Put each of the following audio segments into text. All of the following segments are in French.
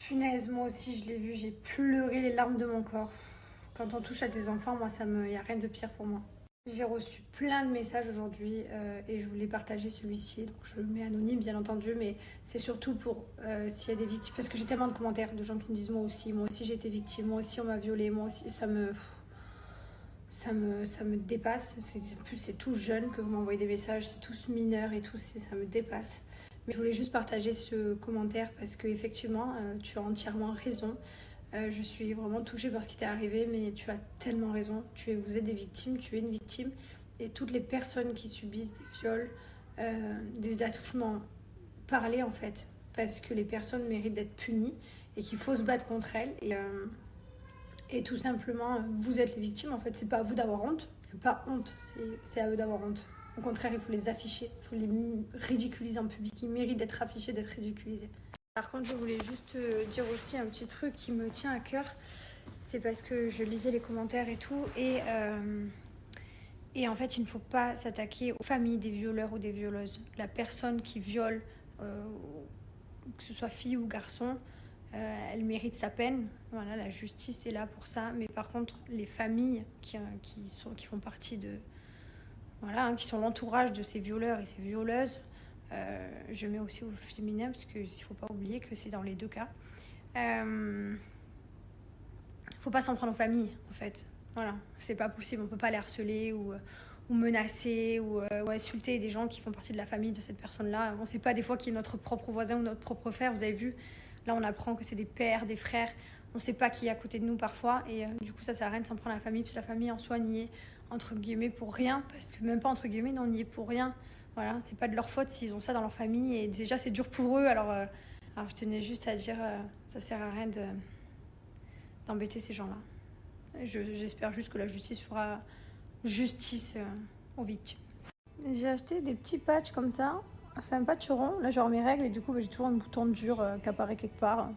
Punaise, moi aussi, je l'ai vu, j'ai pleuré les larmes de mon corps. Quand on touche à des enfants, moi, il n'y a rien de pire pour moi. J'ai reçu plein de messages aujourd'hui et je voulais partager celui-ci. Donc je le mets anonyme, bien entendu, mais c'est surtout pour s'il y a des victimes. Parce que j'ai tellement de commentaires de gens qui me disent moi aussi j'ai été victime, moi aussi on m'a violée, moi aussi ça me dépasse. En plus, c'est tout jeune que vous m'envoyez des messages, c'est tous mineurs et tout, ça me dépasse. Mais je voulais juste partager ce commentaire parce qu'effectivement, tu as entièrement raison. Je suis vraiment touchée par ce qui t'est arrivé, mais tu as tellement raison. Vous êtes des victimes, tu es une victime. Et toutes les personnes qui subissent des viols, des attouchements, parlez en fait. Parce que les personnes méritent d'être punies et qu'il faut se battre contre elles. Et tout simplement, vous êtes les victimes. En fait, c'est pas à vous d'avoir honte. Il n'y a pas honte, c'est à eux d'avoir honte. Au contraire, il faut les afficher, il faut les ridiculiser en public. Ils méritent d'être affichés, d'être ridiculisés. Par contre, je voulais juste dire aussi un petit truc qui me tient à cœur. C'est parce que je lisais les commentaires et tout. Et en fait, il ne faut pas s'attaquer aux familles des violeurs ou des violeuses. La personne qui viole, que ce soit fille ou garçon, elle mérite sa peine. Voilà, la justice est là pour ça. Mais par contre, les familles qui font partie de... Voilà, qui sont l'entourage de ces violeurs et ces violeuses, je mets aussi au féminin parce qu'il ne faut pas oublier que c'est dans les deux cas. Faut pas s'en prendre aux familles en fait. Voilà, c'est pas possible, on peut pas les harceler ou menacer ou insulter des gens qui font partie de la famille de cette personne-là. On sait pas des fois qui est notre propre voisin ou notre propre frère, vous avez vu. Là on apprend que c'est des pères, des frères, on sait pas qui est à côté de nous parfois et du coup ça sert à rien de s'en prendre à la famille, parce que la famille en soi n'y est entre guillemets pour rien, parce que même pas entre guillemets, non, on n'y est pour rien. Voilà, c'est pas de leur faute s'ils ont ça dans leur famille et déjà c'est dur pour eux. Alors je tenais juste à dire, ça sert à rien d'embêter ces gens-là. J'espère juste que la justice fera justice aux victimes. J'ai acheté des petits patchs comme ça. C'est un patch rond. Là, j'ai mes règles et du coup, j'ai toujours un bouton dur qui apparaît quelque part.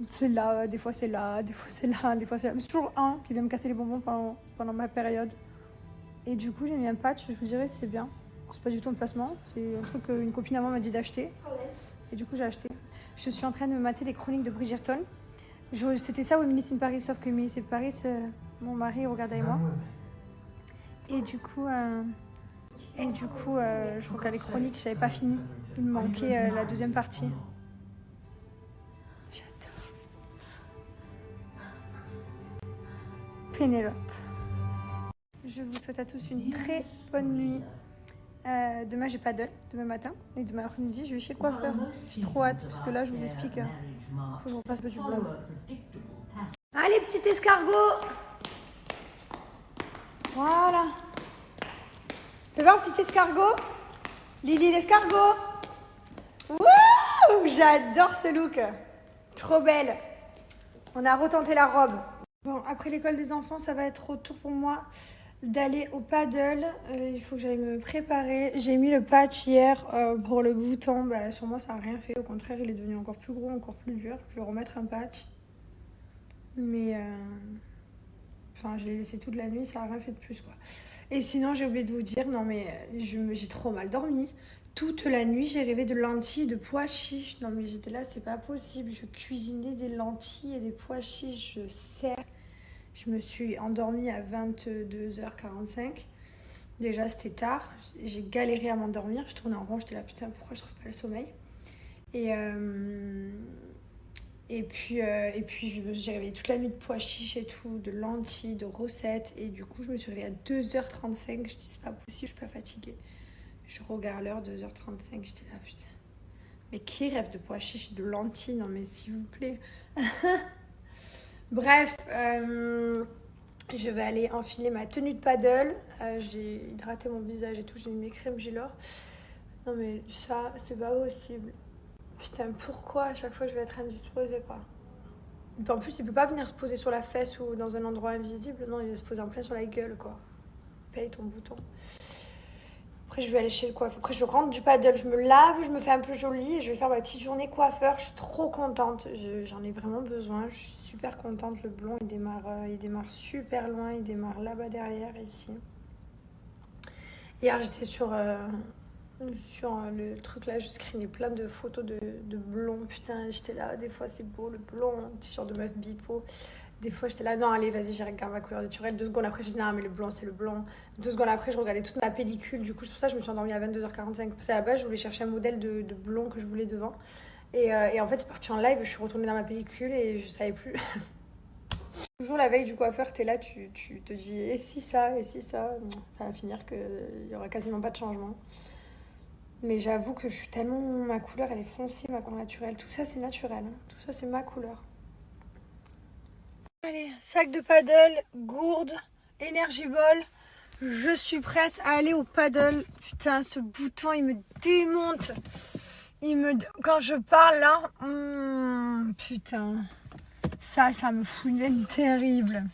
C'est là, des fois c'est là, des fois c'est là, des fois c'est là. Mais c'est toujours un qui vient me casser les bonbons pendant ma période. Et du coup, j'ai mis un patch, je vous dirais si c'est bien. Alors, c'est pas du tout un placement, c'est un truc qu'une copine à moi m'a dit d'acheter. Et du coup, j'ai acheté. Je suis en train de me mater les chroniques de Bridgerton. C'était ça ou Emily in Paris, sauf que Emily in Paris, mon mari regardait avec moi. Et du coup, je regardais les chroniques, j'avais pas fini. Il me manquait la deuxième partie. J'adore. Pénélope. Je vous souhaite à tous une très bonne nuit. Demain, j'ai paddle, demain matin. Et demain après-midi, je vais chez le coiffeur. J'ai trop hâte, parce que là, je vous explique, faut que je refasse du blond. Allez, petit escargot! Voilà. Tu vois un petit escargot? Lily l'escargot. Wouh! J'adore ce look. Trop belle. On a retenté la robe. Bon, après l'école des enfants, ça va être au tour pour moi d'aller au paddle. Il faut que j'aille me préparer. J'ai mis le patch hier pour le bouton. Bah, sur moi, ça n'a rien fait. Au contraire, il est devenu encore plus gros, encore plus dur. Je vais remettre un patch. Mais... Enfin, je l'ai laissé toute la nuit, ça n'a rien fait de plus, quoi. Et sinon, j'ai oublié de vous dire, non mais j'ai trop mal dormi. Toute la nuit, j'ai rêvé de lentilles, de pois chiches. Non mais j'étais là, c'est pas possible. Je cuisinais des lentilles et des pois chiches, je sers. Je me suis endormie à 22h45. Déjà, c'était tard. J'ai galéré à m'endormir. Je tournais en rond, j'étais là, putain, pourquoi je trouve pas le sommeil? Et puis j'ai réveillé toute la nuit de pois chiches et tout, de lentilles, de recettes. Et du coup, je me suis réveillée à 2h35. Je dis, c'est pas possible, je suis pas fatiguée. Je regarde l'heure, 2h35. J'étais là, putain. Mais qui rêve de pois chiches et de lentilles? Non, mais s'il vous plaît. Bref, je vais aller enfiler ma tenue de paddle. J'ai hydraté mon visage et tout. J'ai mis mes crèmes Gilor. Non, mais ça, c'est pas possible. Putain, pourquoi à chaque fois je vais être indisposée, quoi? Et puis en plus, il peut pas venir se poser sur la fesse ou dans un endroit invisible. Non, il va se poser en plein sur la gueule, quoi. Paye ton bouton. Après, je vais aller chez le coiffeur. Après, je rentre du paddle, je me lave, je me fais un peu jolie et je vais faire ma petite journée coiffeur. Je suis trop contente. J'en ai vraiment besoin. Je suis super contente. Le blond, il démarre super loin. Il démarre là-bas derrière, ici. Hier, j'étais sur Sur le truc là, je screenais plein de photos de blond. Putain, j'étais là, des fois c'est beau le blond, un t-shirt de meuf bipo. Des fois j'étais là, non, allez, vas-y, j'ai regardé ma couleur naturelle. 2 secondes après, j'ai dit, non, mais le blanc, c'est le blanc. 2 secondes après, je regardais toute ma pellicule. Du coup, c'est pour ça que je me suis endormie à 22h45. Parce qu'à la base, je voulais chercher un modèle de blond que je voulais devant. Et en fait, c'est parti en live. Je suis retournée dans ma pellicule et je savais plus. Toujours la veille du coiffeur, t'es là, tu te dis, et si ça, et si ça. Non, ça va finir qu'il y aura quasiment pas de changement. Mais j'avoue que je suis tellement... Ma couleur, elle est foncée, ma couleur naturelle. Tout ça, c'est naturel. Hein. Tout ça, c'est ma couleur. Allez, sac de paddle, gourde, energy ball. Je suis prête à aller au paddle. Putain, ce bouton, il me démonte. Quand je parle, là... putain. Ça me fout une veine terrible.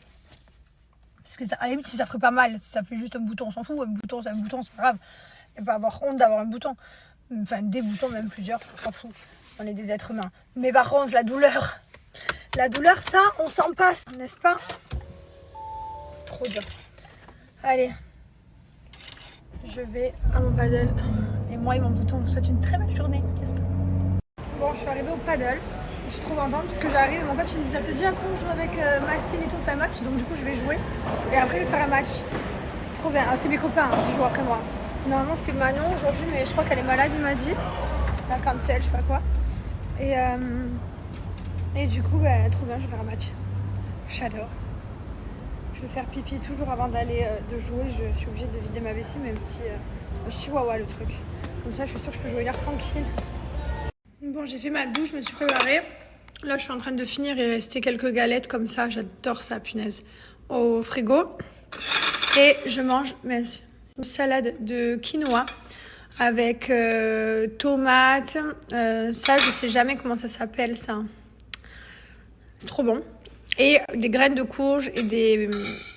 Parce que ça, à la limite, si ça ferait pas mal, si ça fait juste un bouton, on s'en fout. Un bouton, c'est pas grave. Et pas avoir honte d'avoir un bouton. Enfin, des boutons, même plusieurs, on s'en fout. On est des êtres humains. Mais par contre, la douleur, ça, on s'en passe, n'est-ce pas? Trop dur. Allez, je vais à mon paddle. Et moi et mon bouton, vous souhaite une très belle journée, j'espère. Bon, je suis arrivée au paddle. Je suis trop contente parce que j'arrive. Mon coach me dit, ça te dit après on joue avec Massine et tout, on fait un match. Donc du coup, je vais jouer. Et après, je vais faire un match. Trop bien. C'est mes copains qui jouent après moi. Normalement c'était Manon aujourd'hui, mais je crois qu'elle est malade, il m'a dit. La cancel, je sais pas quoi. Et du coup, trop bien, je vais faire un match. J'adore. Je vais faire pipi toujours avant d'aller de jouer. Je suis obligée de vider ma vessie, même si chihuahua le truc. Comme ça, je suis sûre que je peux jouer une heure tranquille. Bon, j'ai fait ma douche, je me suis préparée. Là, je suis en train de finir. Il restait quelques galettes comme ça. J'adore ça, punaise. Au frigo. Et je mange une salade de quinoa avec tomates. Ça, je sais jamais comment ça s'appelle, ça. Trop bon. Et des graines de courge et des...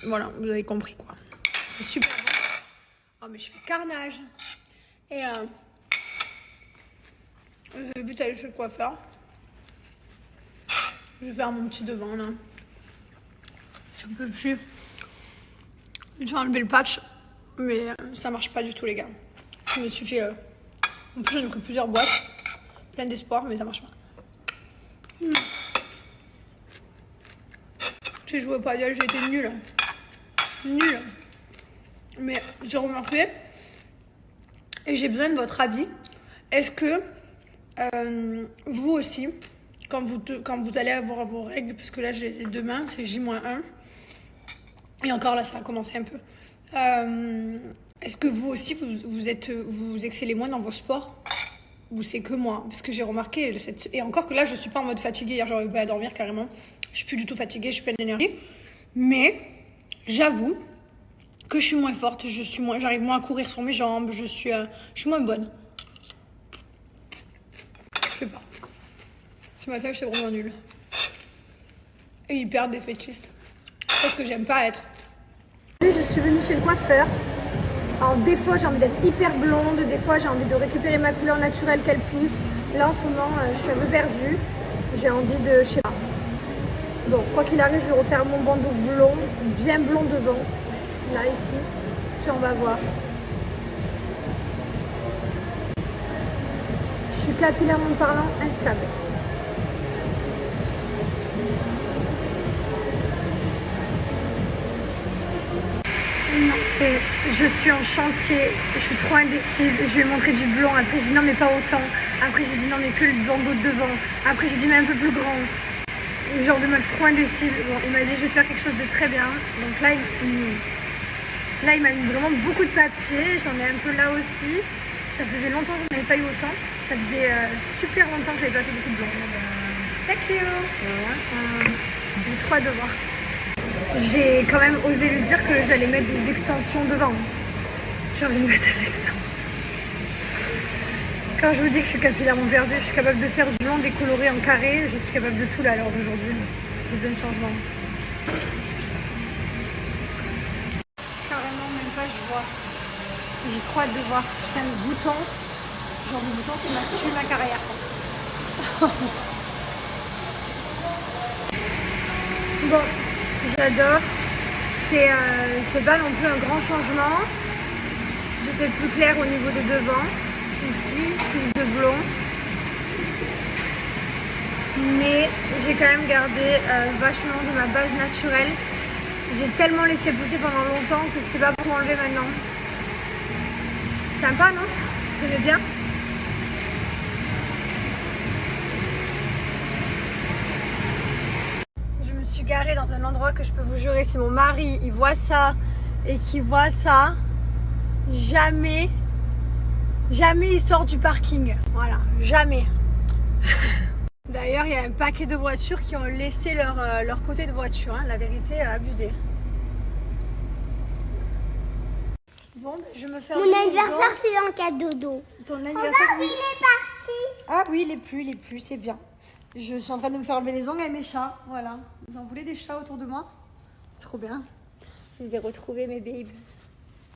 Voilà, vous avez compris quoi. C'est super bon. Oh, mais je fais carnage. Et je vais vite aller chez le coiffeur. Je vais faire mon petit devant, là. Je peux plus. J'ai enlevé le patch. Mais ça marche pas du tout, les gars. Il me suffit... En plus, j'en ai pris plusieurs boîtes. Plein d'espoir, mais ça marche pas. J'ai joué au paddle, j'ai été nulle. Nulle. Mais j'ai remarqué, et j'ai besoin de votre avis, est-ce que vous aussi, quand vous allez avoir vos règles, parce que là, je les ai demain, c'est J-1, et encore là, ça a commencé un peu. Est-ce que vous aussi, vous excellez moins dans vos sports? Ou c'est que moi? Parce que j'ai remarqué, et encore que là, je suis pas en mode fatiguée. Hier, j'aurais pas à dormir carrément. Je suis plus du tout fatiguée, je suis pleine d'énergie. Mais j'avoue que je suis moins forte, j'arrive moins à courir sur mes jambes, je suis moins bonne. Je sais pas. Ce matin, j'étais vraiment nulle. Et hyper défaitiste. Parce que j'aime pas être. Je suis venue chez le coiffeur. Alors des fois j'ai envie d'être hyper blonde, des fois j'ai envie de récupérer ma couleur naturelle qu'elle pousse. Là en ce moment je suis un peu perdue, j'ai envie de, je sais pas. Bon, quoi qu'il arrive, je vais refaire mon bandeau blond, bien blond devant, là ici, puis on va voir. Je suis capillairement parlant instable. Et je suis en chantier, je suis trop indécise, je lui ai montré du blond, après j'ai dit non mais pas autant, après j'ai dit non mais que le bandeau de devant, après j'ai dit mais un peu plus grand, genre de meuf trop indécise. Bon, il m'a dit je vais te faire quelque chose de très bien, donc là il m'a mis vraiment beaucoup de papier, j'en ai un peu là aussi, ça faisait longtemps que je n'avais pas eu autant, ça faisait super longtemps que j'avais pas fait beaucoup de blanc. Thank you. J'ai trop hâte de voir. J'ai quand même osé lui dire que j'allais mettre des extensions devant. J'ai envie de mettre des extensions. Quand je vous dis que je suis capillairement perdue, je suis capable de faire du blanc décoloré en carré, je suis capable de tout là à l'heure d'aujourd'hui. J'ai besoin de changement. Carrément même pas, je vois. J'ai trop hâte de voir. Putain, le bouton. Genre le bouton qui m'a tué ma carrière. Bon. J'adore, c'est pas non plus un grand changement, j'ai fait plus clair au niveau de devant, ici, plus de blond. Mais j'ai quand même gardé vachement de ma base naturelle. J'ai tellement laissé pousser pendant longtemps que c'était pas pour enlever maintenant. Sympa, non? Vous aimez bien? Je me suis garée dans un endroit que je peux vous jurer, si mon mari il voit ça et qu'il voit ça, jamais il sort du parking. Voilà, jamais. D'ailleurs, il y a un paquet de voitures qui ont laissé leur côté de voiture. Hein. La vérité, abusé. Bon, je me fais. Mon anniversaire, c'est en cadeau d'eau. Ton anniversaire, oui. Il est parti. Ah oui, il est plus, c'est bien. Je suis en train de me faire enlever les ongles avec mes chats. Voilà. Vous en voulez des chats autour de moi? C'est trop bien. Je les ai retrouvés, mes babes.